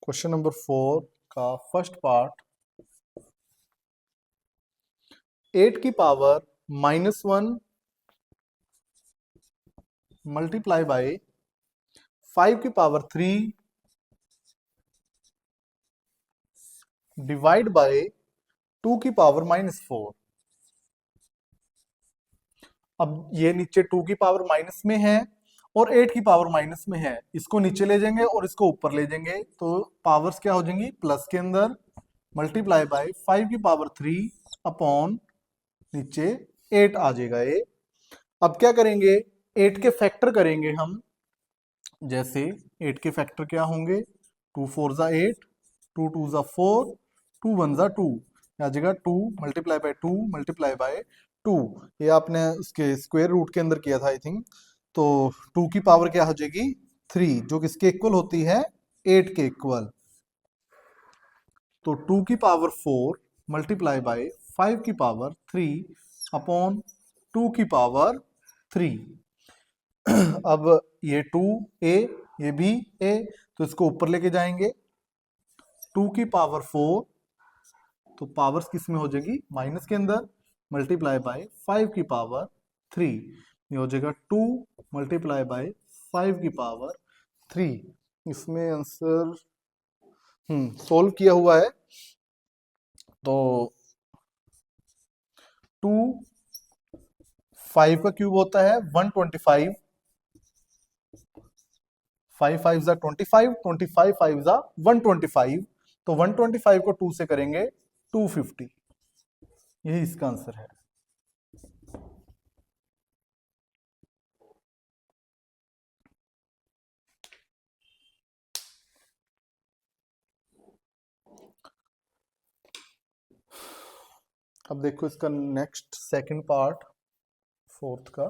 Question number 4 का first part 8 की power -1 multiply by 5 की पावर 3 डिवाइड बाय 2 की पावर -4। अब ये नीचे 2 की पावर माइनस में है और 8 की पावर माइनस में है, इसको नीचे ले जाएंगे और इसको ऊपर ले जाएंगे तो पावर्स क्या हो जाएंगी प्लस के अंदर, मल्टीप्लाई बाय 5 की पावर 3 अपॉन नीचे 8 आ जाएगा ये। अब क्या करेंगे, 8 के फैक्टर करेंगे हम। जैसे 8 के फैक्टर क्या होंगे, 2 4 ज़ा 8, 2 2 ज़ा 4, 2 1 ज़ा 2, आ जाएगा 2 मल्टीप्लाई बाय 2 मल्टीप्लाई बाय 2। ये आपने उसके स्क्वायर रूट के अंदर किया था आई थिंक। तो 2 की पावर क्या हो जाएगी 3, जो किसके इक्वल होती है 8 के इक्वल। तो 2 की पावर 4 मल्टीप्लाई बाय 5 की पावर 3 अपॉन 2 की पावर 3। अब ये 2a ये भी a, तो इसको ऊपर लेके जाएंगे। 2 की पावर 4 तो पावर्स किस में हो जाएगी माइनस के अंदर, मल्टीप्लाई बाय 5 की पावर 3, ये हो जाएगा 2 मल्टीप्लाई बाय 5 की पावर 3। इसमें आंसर सोल्व किया हुआ है। तो 2 5 का क्यूब होता है 125, 5 5 ज़ा 25, 25 5 ज़ा 125, तो 125 को 2 से करेंगे 250। यही इसका आंसर है। अब देखो इसका नेक्स्ट सेकंड पार्ट फोर्थ का।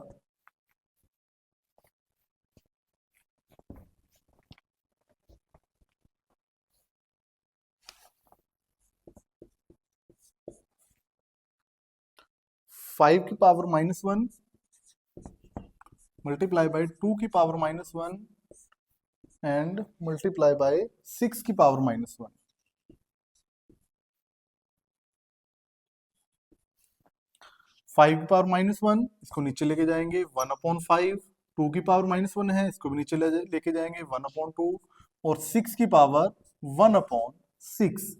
फाइव की पावर -1 मल्टीप्लाई बाय 2 की पावर -1 एंड मल्टीप्लाई बाय 6 की पावर -1। 5 की पावर -1 इसको नीचे लेके जाएंगे 1/5, 2 की पावर -1 है इसको भी नीचे लेके जाएंगे 1/2, और 6 की पावर 1/6।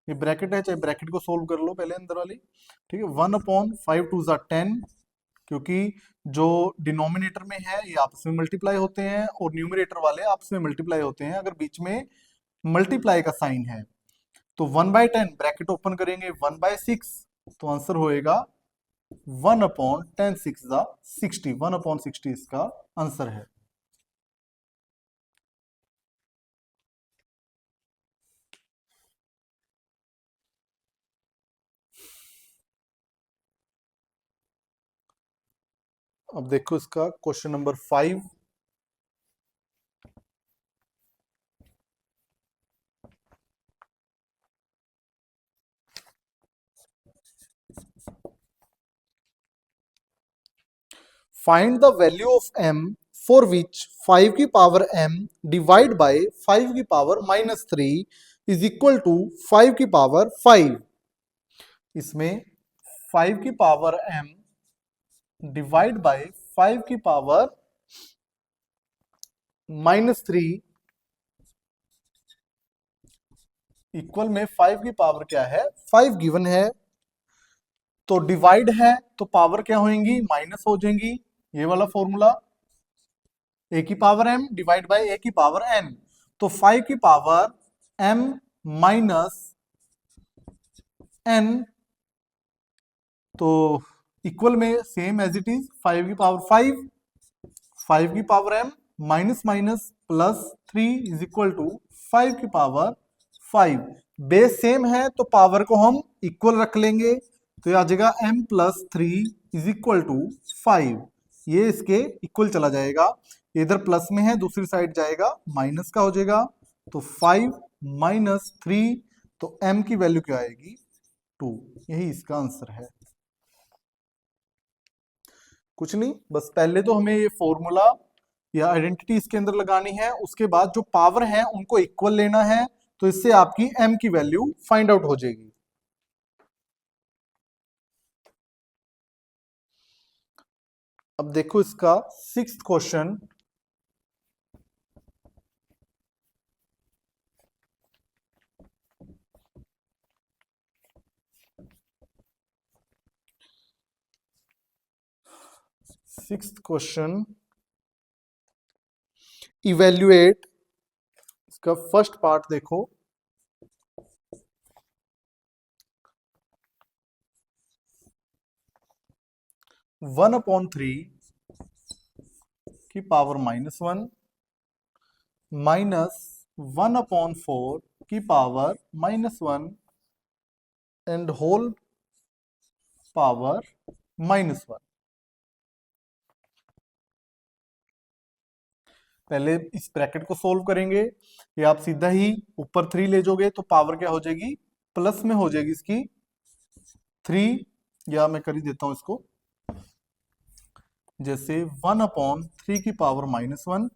ये ब्रैकेट है, चाहे ब्रैकेट को सोल्व कर लो पहले अंदर वाली, ठीक है। 1/5 2 ज़ा 10, क्योंकि जो डिनोमिनेटर में है ये आपस में मल्टीप्लाई होते हैं और न्यूमरेटर वाले आपस में मल्टीप्लाई होते हैं अगर बीच में मल्टीप्लाई का साइन है। तो 1/10 ब्रैकेट ओपन करेंगे 1/6, तो आंसर होएगा 1/10 6 ज़ा 60, 1/60 इसका आंसर है। अब देखो इसका question number 5। Find the value of m for which 5 की पावर m डिवाइड बाय 5 की पावर -3 इज इक्वल टू 5 की पावर 5। इसमें 5 की पावर m डिवाइड बाय 5 की पावर -3 इक्वल में 5 की पावर क्या है 5 गिवन है। तो डिवाइड है तो पावर क्या होंगी माइनस हो जाएंगी, ये वाला फॉर्मूला a की power m divide by a की पावर n। तो 5 की पावर m माइनस n, तो इक्वल में सेम एज इट इज 5 की पावर 5, 5 की power m minus minus plus 3 is equal to 5 की पावर 5। बेस सेम है तो पावर को हम इक्वल रख लेंगे, तो ये आ जाएगा m plus 3 is equal to 5। ये इसके इक्वल चला जाएगा, इधर प्लस में है दूसरी साइड जाएगा माइनस का हो जाएगा। तो 5 माइनस 3, तो m की वैल्यू क्या आएगी 2। यही इसका आंसर है। कुछ नहीं, बस पहले तो हमें ये फॉर्मूला या आइडेंटिटी इसके अंदर लगानी है, उसके बाद जो पावर है उनको इक्वल लेना है, तो इससे आपकी m की वैल्यू फाइंड आउट हो जाएगी। अब देखो इसका 6th question. Sixth question, evaluate. इसका फर्स्ट पार्ट देखो, 1/3 की पावर -1 माइनस 1/4 की पावर -1 एंड होल पावर -1। पहले इस ब्रैकेट को सोल्व करेंगे। ये आप सीधा ही ऊपर 3 ले जाओगे तो पावर क्या हो जाएगी, प्लस में हो जाएगी इसकी 3, या मैं कर ही देता हूं इसको, जैसे 1/3 की पावर -1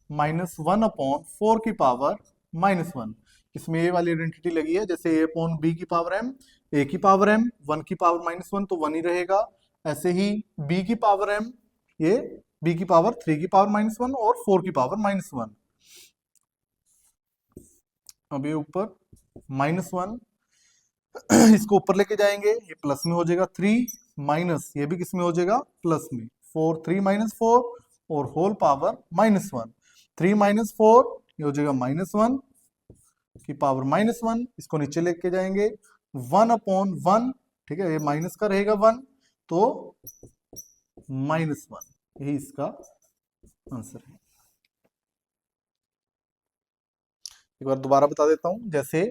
माइनस 1/4 की पावर -1। इसमें ये वाली आइडेंटिटी लगी है, जैसे a/b की पावर m, a की पावर m, 1 की पावर -1 तो 1 ही रहेगा। ऐसे ही b की पावर m, ये b की पावर 3 की पावर -1 और 4 की पावर -1। अब ये ऊपर -1 इसको ऊपर लेके जाएंगे, ये प्लस में हो जाएगा 3, माइनस ये भी किस में हो जाएगा, प्लस में 4, 3 - 4 और होल पावर -1। 3 - 4 ये हो जाएगा -1 की पावर -1, इसको नीचे लेके जाएंगे 1/1, ठीक है, ये माइनस का रहेगा 1 तो -1, यही इसका आंसर है। एक बार दोबारा बता देता हूं, जैसे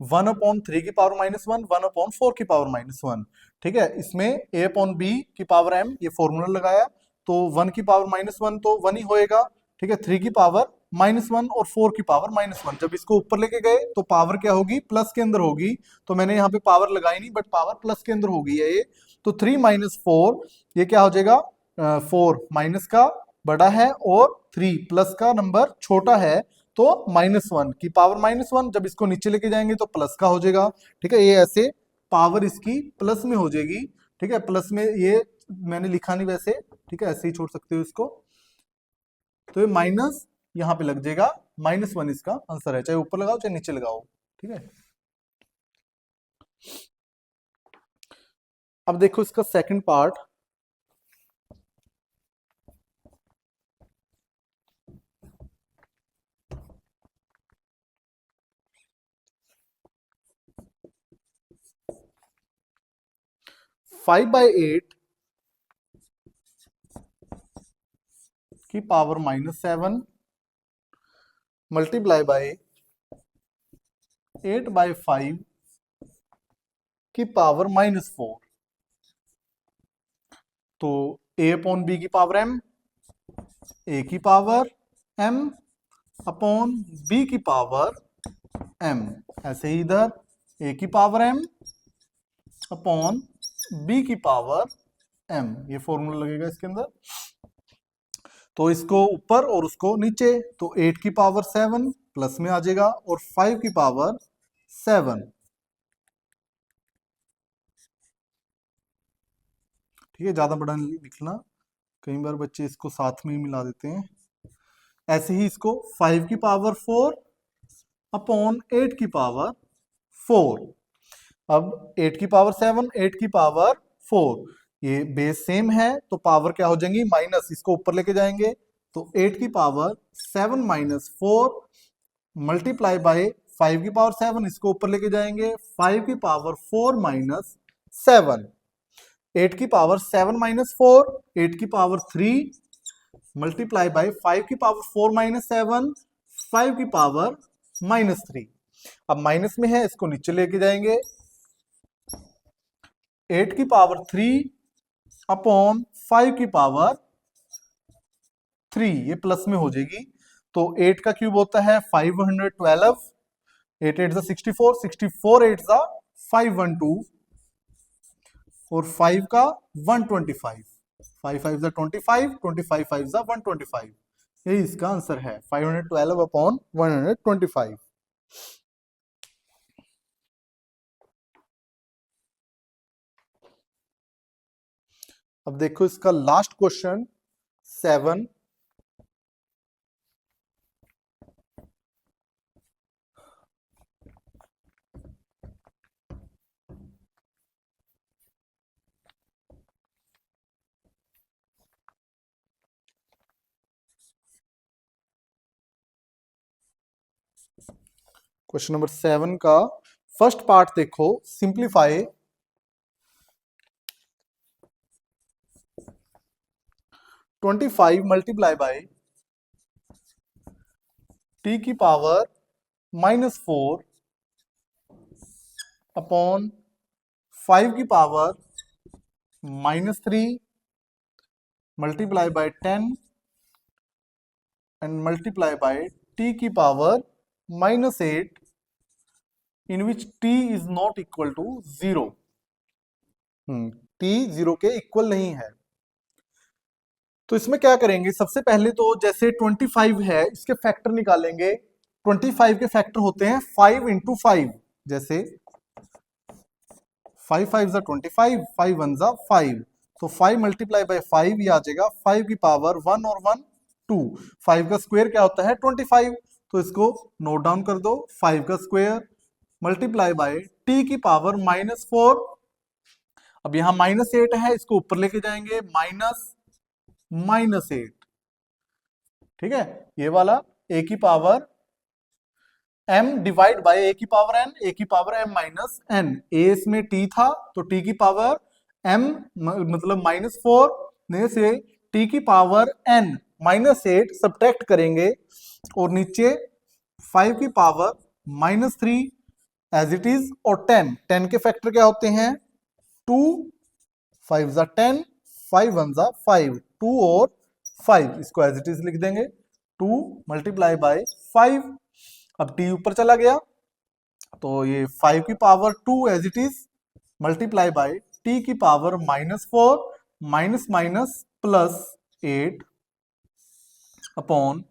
1/3 की पावर -1, 1/4 की पावर -1, ठीक है। इसमें a/b की पावर m, ये फॉर्मूला लगाया तो 1 की पावर -1 तो 1 ही होएगा, ठीक है। 3 की पावर -1 और 4 की पावर -1, जब इसको ऊपर लेके गए तो पावर क्या होगी, प्लस के अंदर होगी। तो मैंने यहाँ पे पावर लगाई नहीं, बट पावर प्लस के अंदर होगी है ये। तो 3 - 4 ये क्या हो जाएगा, 4 माइनस का बड़ा है और 3 प्लस का नंबर छोटा है, तो -1 की पावर -1, जब इसको नीचे लेके जाएंगे तो प्लस का हो जाएगा, ठीक है। ये ऐसे पावर इसकी प्लस में हो जाएगी, ठीक है। प्लस में ये मैंने लिखा नहीं वैसे, ठीक है, ऐसे ही छोड़ सकते हो इसको। तो ये माइनस यहां पे लग जाएगा, -1 इसका आंसर है, चाहे ऊपर लगाओ चाहे नीचे लगाओ, ठीक है। अब देखो इसका सेकंड पार्ट, (5/8) की पावर -7 मल्टीप्लाई बाय 8/5 की पावर -4। तो a/b की पावर m, a की पावर m अपॉन b की पावर m, ऐसे ही इधर a की पावर m अपॉन b की पावर m, ये फॉर्मूला लगेगा इसके अंदर। तो इसको ऊपर और उसको नीचे, तो 8 की पावर 7 प्लस में आ जाएगा और 5 की पावर 7, ठीक है। ज्यादा बड़ा नहीं लिखना, कई बार बच्चे इसको साथ में ही मिला देते हैं। ऐसे ही इसको 5 की पावर 4 अपॉन 8 की पावर 4। अब 8 की पावर 7, 8 की पावर 4, ये बेस सेम है तो पावर क्या हो जाएंगी, माइनस, इसको ऊपर लेके जाएंगे तो 8 की पावर 7 - 4 मल्टीप्लाई बाय 5 की पावर 7, इसको ऊपर लेके जाएंगे 5 की पावर 4 - 7, 8 की पावर 7 - 4, 8 की पावर 3 मल्टीप्लाई बाय 5 की पावर 4 - 7, 5 की पावर -3। अब माइनस में है, इसको नीचे लेके जाएंगे 8 की पावर 3 अपॉन 5 की पावर 3, ये प्लस में हो जाएगी। तो 8 का क्यूब होता है 512, 8 8 64, 64 8 512 और 5 का 125, 5 5 25, 25 5 125, यही इसका आंसर है 512 अपॉन 125। अब देखो इसका लास्ट क्वेश्चन 7। क्वेश्चन नंबर 7 का फर्स्ट पार्ट देखो, सिंप्लीफाई 25 मल्टीप्लाई बाय टी की पावर -4 अपॉन 5 की power -3 multiply by 10 and multiply by T की power -8 in which t is not equal to 0। t 0 के इक्वल नहीं है। तो इसमें क्या करेंगे, सबसे पहले तो जैसे 25 है इसके फैक्टर निकालेंगे। 25 के फैक्टर होते हैं 5 इंटू 5, जैसे 5 5 25, 5 1 5, तो 5 मल्टीप्लाई बाय 5 ये आ जाएगा 5 की पावर 1 और 1 2। 5 का स्क्वायर क्या होता है 25, तो इसको नोट डाउन कर दो। 5 का स्क्वायर मल्टीप्लाई बाय टी की पावर -4। अब यहां -8 है, इसको ऊपर लेके जाएंगे -8, ठीक है। ये वाला a की power m divide by a की पावर n, a की power m minus n। a इसमें t था तो t की पावर m मतलब -4 में से t की पावर n -8 सब्ट्रैक्ट करेंगे और नीचे 5 की पावर -3 एज इट इज, और 10 के फैक्टर क्या होते हैं 2 5 10, 5 1 5, 2 और 5, इसको एज इट इज लिख देंगे 2 मल्टीप्लाई बाय 5। अब t ऊपर चला गया तो ये 5 की power 2 as it is multiply by t की पावर -4 माइनस माइनस +8 अपॉन,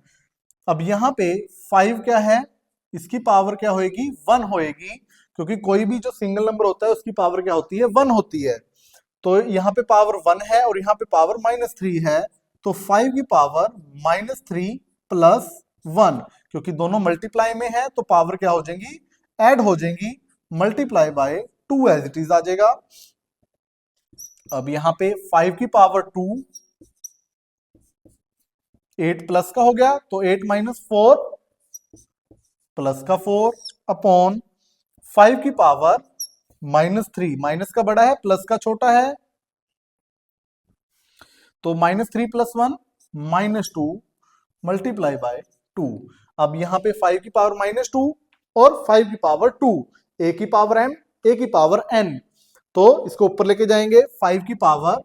अब यहां पे 5 क्या है, इसकी पावर क्या होएगी 1 होएगी, क्योंकि कोई भी जो सिंगल नंबर होता है उसकी पावर क्या होती है 1 होती है। तो यहाँ पे पावर 1 है और यहाँ पे पावर -3 है, तो 5 की पावर -3 प्लस 1, क्योंकि दोनों मल्टीप्लाई में है तो पावर क्या हो जाएंगी ऐड हो जाएंगी, multiply by 2 as it is आ जाएगा। अब यहाँ पे 5 की पावर 2 8 प्लस का हो गया, तो 8 -4 प्लस का 4 अपॉन 5 की पावर -3, माइनस का बड़ा है प्लस का छोटा है, तो -3 + 1 -2 मल्टीप्लाई बाय 2। अब यहां पे 5 की पावर -2 और 5 की पावर 2, a की पावर m, a की पावर n, तो इसको ऊपर लेके जाएंगे 5 की पावर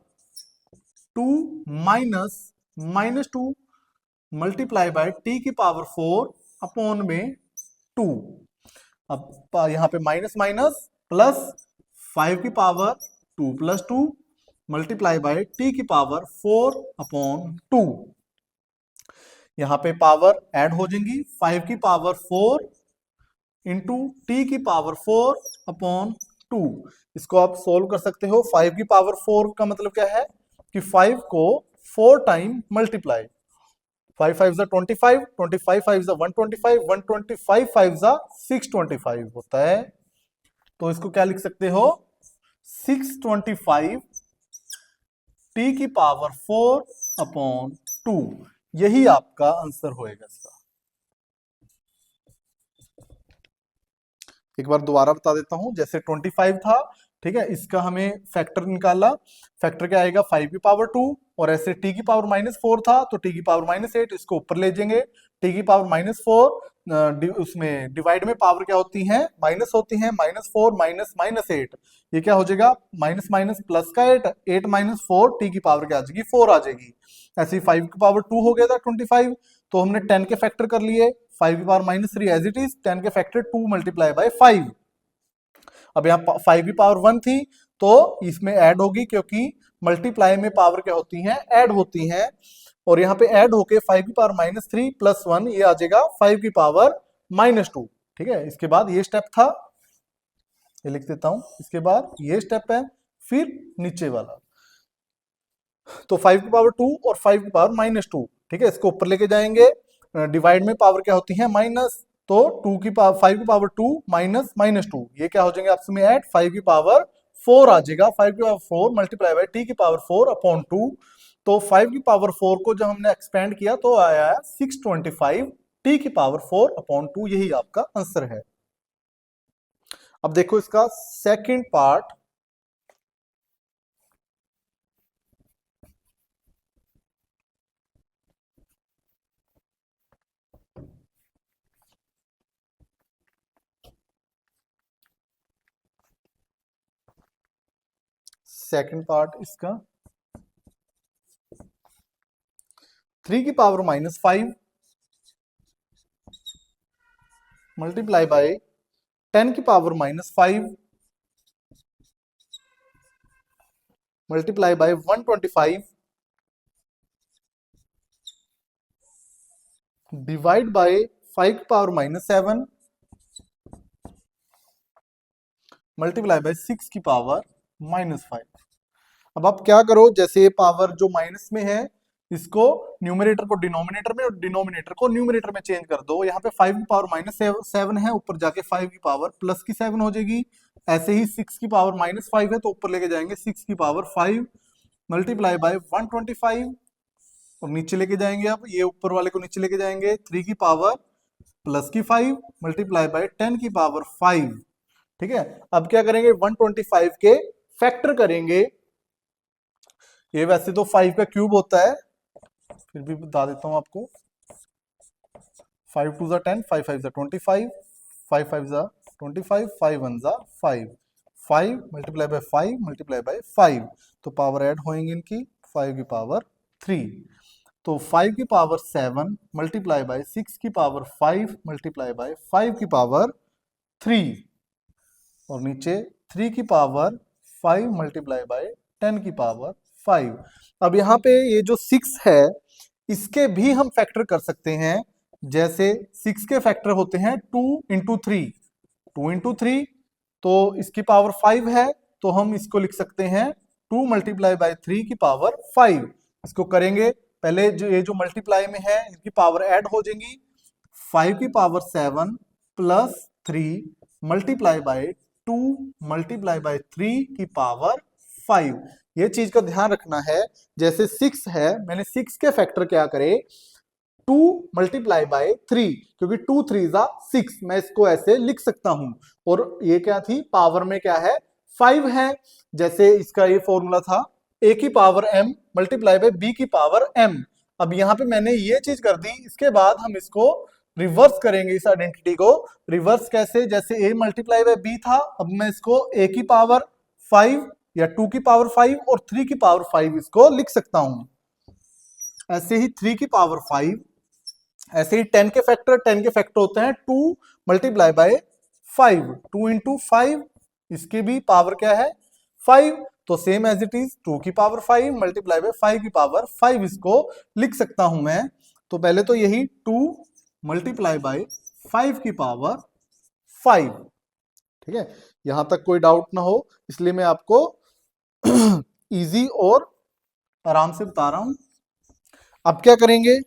2 -2 मल्टीप्लाई बाय t की पावर 4 अपॉन में 2। अब यहां पे माइनस माइनस प्लस 5 की पावर 2 + 2 मल्टीप्लाई बाय t की पावर 4 अपॉन 2। यहां पे पावर ऐड हो जाएंगी, 5 की पावर 4 इंटू टी की पावर 4 अपॉन 2। इसको आप सोल्व कर सकते हो। 5 की पावर 4 का मतलब क्या है कि 5 को 4 टाइम मल्टीप्लाई, 5 5 25, 25 5 125, 125 5 625 होता है, तो इसको क्या लिख सकते हो 625 टी की पावर 4 अपॉन 2, यही आपका आंसर होएगा इसका। एक बार दोबारा बता देता हूं, जैसे 25 था, ठीक है, इसका हमें फैक्टर निकाला, फैक्टर क्या आएगा 5 की पावर 2, और ऐसे t की पावर -4 था तो t की पावर -8, इसको ऊपर ले जाएंगे, t की पावर -4 उसमें डिवाइड में पावर क्या होती है माइनस होती है, -4 -8, ये क्या हो जाएगा माइनस माइनस प्लस का 8, 8 -4 t की पावर क्या आ जाएगी 4 आ जाएगी। ऐसे ही 5 की पावर 2 हो गया था 25, तो हमने 10 के फैक्टर कर लिए, 5 की पावर -3 एज इट इज, 10 के फैक्टर 2 मल्टीप्लाई बाय 5। अब यहाँ 5 की पावर 1 थी तो इसमें ऐड होगी, क्योंकि मल्टीप्लाई में पावर क्या होती है ऐड होती हैं, और यहाँ पे ऐड होके 5 की पावर -3 + 1 ये आ जाएगा 5 की पावर -2। ठीक है, इसके बाद ये स्टेप था, ये लिख देता हूं, इसके बाद ये स्टेप है, फिर नीचे वाला। तो 5 की पावर 2 और 5 की पावर -2, ठीक है, इसको ऊपर लेके जाएंगे। डिवाइड में पावर क्या होती है? माइनस। तो 2 की पावर 5 की पावर 2 माइनस -2, ये क्या हो जाएंगे आपस में ऐड, 5 की पावर 4 आ जाएगा। 5 की पावर 4 मल्टीप्लाई बाय t की पावर 4 अपॉन 2। तो 5 की पावर 4 को जब हमने एक्सपेंड किया तो आया 625 t की पावर 4 अपॉन 2, यही आपका आंसर है। अब देखो इसका सेकंड पार्ट। सेकंड पार्ट इसका 3 की पावर -5 मल्टीप्लाई बाय 10 की power -5 multiply by 125 divide by 5 की पावर -7 मल्टीप्लाई बाय 6 की पावर -5। अब आप क्या करो, जैसे ये पावर जो माइनस में है, इसको न्यूमरेटर को डिनोमिनेटर में और डिनोमिनेटर को न्यूमरेटर में चेंज कर दो। यहाँ पे 5 की पावर -7 है, ऊपर जाके 5 की पावर प्लस की 7 हो जाएगी। ऐसे ही 6 की पावर -5 है, तो ऊपर लेके जाएंगे 6 की पावर 5 मल्टीप्लाई बाय 125 और नीचे लेके जाएंगे। अब ये ऊपर वाले को नीचे लेके जाएंगे, 3 की पावर प्लस की 5 मल्टीप्लाई बाय 10 की पावर 5। ठीक है, अब क्या करेंगे, 125 के फैक्टर करेंगे। ये वैसे तो 5 का क्यूब होता है, फिर भी बता देता हूं आपको। 5 2 जा 10, 5 5 जा 25, 5 5 जा 25, 5 1 जा 5, 5 मल्टीप्लाई बाय 5 मल्टीप्लाई बाय 5, तो पावर ऐड होएंगे इनकी, 5 की पावर 3। तो 5 की पावर 7 मल्टीप्लाई बाय 6 की पावर 5 मल्टीप्लाई बाय 5 की पावर 3 और नीचे 3 की पावर 5 मल्टीप्लाई बाय 10 की पावर 5। अब यहाँ पे ये जो 6 है, इसके भी हम फैक्टर कर सकते हैं। जैसे 6 के फैक्टर होते हैं 2 इंटू 3, 2 इंटू 3, तो इसकी पावर 5 है, तो हम इसको लिख सकते हैं 2 मल्टीप्लाई बाय 3 की पावर 5। इसको करेंगे, पहले जो ये जो मल्टीप्लाई में है इनकी पावर ऐड हो जाएंगी, 5 की power 7 plus 3 multiply by 2 multiply by 3 की पावर 5। ये चीज का ध्यान रखना है, जैसे 6 है, मैंने 6 के फैक्टर क्या करे, 2 मल्टीप्लाई बाय 3, क्योंकि 2 3 जा 6, मैं इसको ऐसे लिख सकता हूं। और ये क्या थी, पावर में क्या है, 5 है। जैसे इसका ये फॉर्मूला था a की power m multiply by b की पावर m। अब यहाँ पे मैंने ये चीज कर दी, इसके बाद हम इसको रिवर्स करेंगे, इस आइडेंटिटी को रिवर्स कैसे, जैसे a मल्टीप्लाई बाय b था, अब मैं इसको a की पावर 5 या 2 की पावर 5 और 3 की पावर 5 इसको लिख सकता हूं। ऐसे ही 3 की पावर 5, ऐसे ही 10 के फैक्टर होते हैं 2 मल्टीप्लाई बाय 5, 2 इंटू 5, इसके भी पावर क्या है 5, तो सेम एज इट इज 2 की पावर 5 मल्टीप्लाई बाय 5 की पावर 5 इसको लिख सकता हूं मैं। तो पहले तो यही 2 मल्टीप्लाई बाय 5 की पावर 5। ठीक है, यहां तक कोई डाउट ना हो, इसलिए मैं आपको इजी और आराम से बता रहा हूं। अब क्या करेंगे,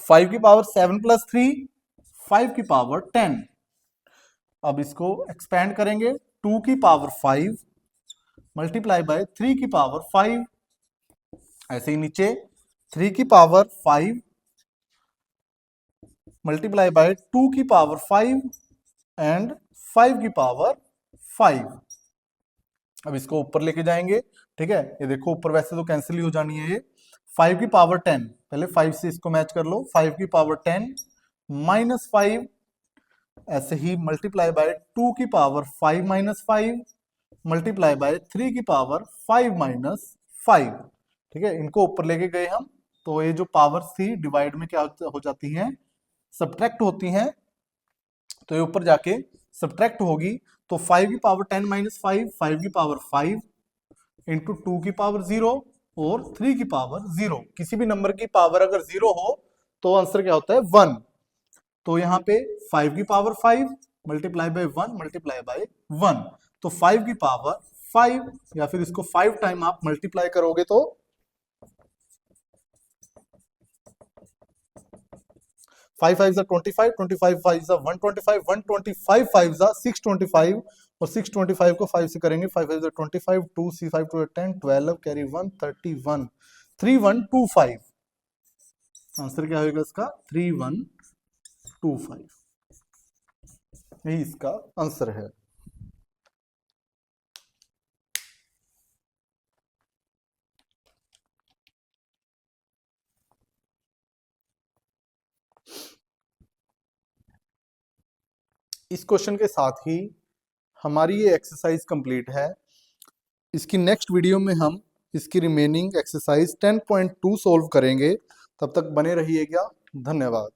5 की पावर 7 प्लस 3, 5 की पावर 10। अब इसको एक्सपेंड करेंगे, 2 की पावर 5 मल्टीप्लाई बाय 3 की पावर 5। ऐसे ही नीचे 3 की पावर 5 मल्टीप्लाई बाय 2 की पावर 5 एंड 5 की पावर 5। अब इसको ऊपर लेके जाएंगे। ठीक है, ये देखो ऊपर वैसे तो कैंसिल ही हो जानी है ये। 5 की पावर 10, पहले 5 से इसको मैच कर लो, 5 की पावर 10 माइनस 5, ऐसे ही मल्टीप्लाई बाय 2 की पावर 5 माइनस 5 मल्टीप्लाई बाय 3 की पावर 5 माइनस 5। ठीक है, इनको ऊपर लेके गए हम, तो ये जो पावर्स थी डिवाइड में क्या हो जाती हैं, सब्ट्रैक्ट होती हैं, तो ये ऊपर जाके सब्ट्रैक्ट होगी। तो 5 की पावर 10 माइनस 5, 5 की पावर 5 इंटू 2 की पावर 0 और 3 की पावर 0। किसी भी नंबर की पावर अगर 0 हो तो आंसर क्या होता है 1। तो यहाँ पे 5 की power 5 multiply by 1 multiply by 1, तो 5 की पावर 5 या फिर इसको 5 टाइम आप मल्टीप्लाई करोगे तो 5 5 25, 25 5 125, 125 5 625 और 625 को 5 से करेंगे, 5 5 25, 2 C 5 2 10 12 कैरी 1 31 3125। आंसर क्या होगा इसका 3125, यही इसका आंसर है। इस क्वेश्चन के साथ ही हमारी ये एक्सरसाइज कंप्लीट है। इसकी नेक्स्ट वीडियो में हम इसकी रिमेनिंग एक्सरसाइज 10.2 सॉल्व करेंगे। तब तक बने रहिएगा। धन्यवाद।